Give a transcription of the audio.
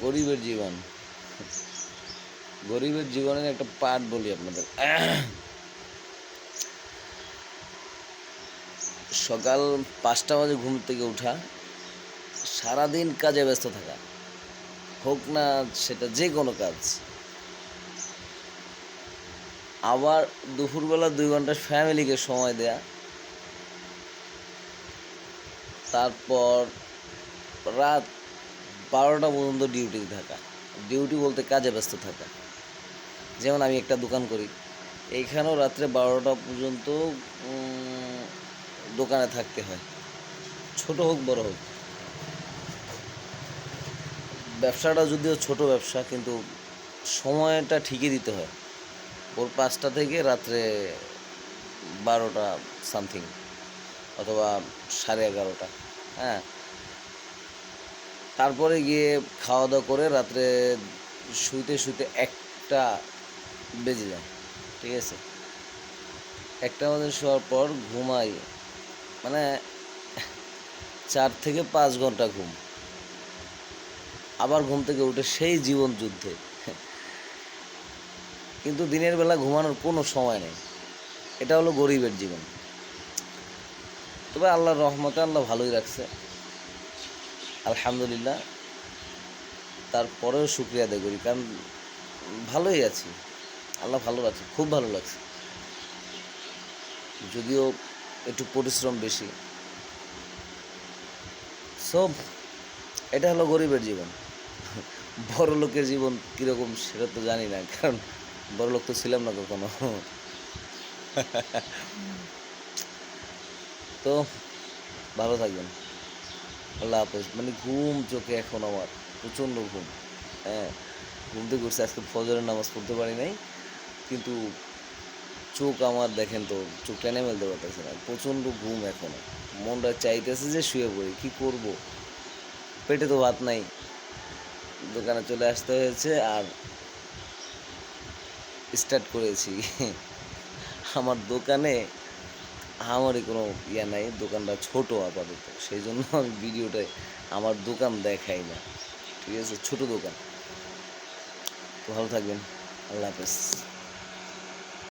গরিবের জীবন, গরিবের জীবনের একটা পার্ট বলি আপনাদের। সকাল 5টা বাজে ঘুম থেকে ওঠা, সারাদিন কাজে ব্যস্ত থাকা, হোক না সেটা যে কোনো কাজ। আবার দুপুরবেলা 2 ঘন্টা ফ্যামিলিকে সময় দেয়া, তারপর রাত 12টা পর্যন্ত ডিউটিতে থাকা। ডিউটি বলতে কাজে ব্যস্ত থাকা। যেমন আমি একটা দোকান করি, এইখানেও রাত্রে 12টা পর্যন্ত দোকানে থাকতে হয়, ছোট হোক বড় হোক। ব্যবসাটা যদিও ছোট ব্যবসা, কিন্তু সময়টা ঠিকই দিতে হয়। ভোর 5টা থেকে রাত্রে 12টা সামথিং, অথবা 11:30। হ্যাঁ, তারপরে গিয়ে খাওয়া দাওয়া করে রাত্রে শুইতে শুইতে 1টা বেজে যায়। ঠিক আছে, 1টা বাজে শোয়ার পর ঘুমাই, মানে 4 থেকে 5 ঘন্টা ঘুম। আবার ঘুম থেকে উঠে সেই জীবন যুদ্ধে। কিন্তু দিনের বেলা ঘুমানোর কোনো সময় নেই। এটা হলো গরিবের জীবন। তবে আল্লাহর রহমতে আল্লাহ ভালোই রাখছে, আলহামদুলিল্লাহ। তারপরেও শুকরিয়া আদায় করি, কারণ ভালোই আছি, আল্লাহ ভালো রাখছে, খুব ভালো লাগছে। যদিও একটু পরিশ্রম বেশি। সব এটা হলো গরিবের জীবন। বড় লোকের জীবন কীরকম সেটা তো জানি না, কারণ বড় লোক তো ছিলাম না কখনো। তো ভালো থাকবেন, আল্লাহ হাফেজ। মানে ঘুম চোখে এখন আমার প্রচণ্ড ঘুম। হ্যাঁ, ঘুম থেকে উঠছে, আজকে ফজরের নামাজ পড়তে পারি নাই, কিন্তু চোখ আমার দেখেন তো, চোখ টেনে মেলতে পারতেছে না, প্রচণ্ড ঘুম এখনো। মনটা চাইতেছে যে শুয়ে পড়ি, কী করব, পেটে তো ভাত নাই। দোকানে চলে আসতে হয়েছে, আর স্টার্ট করেছি। আমার দোকানে আমারই কোনো ইয়া নাই, দোকানটা ছোট আপাতত, সেই জন্য আমি ভিডিওটায় আমার দোকান দেখাই না। ঠিক আছে, ছোট দোকান। তো ভালো থাকবেন, আল্লাহ হাফেজ।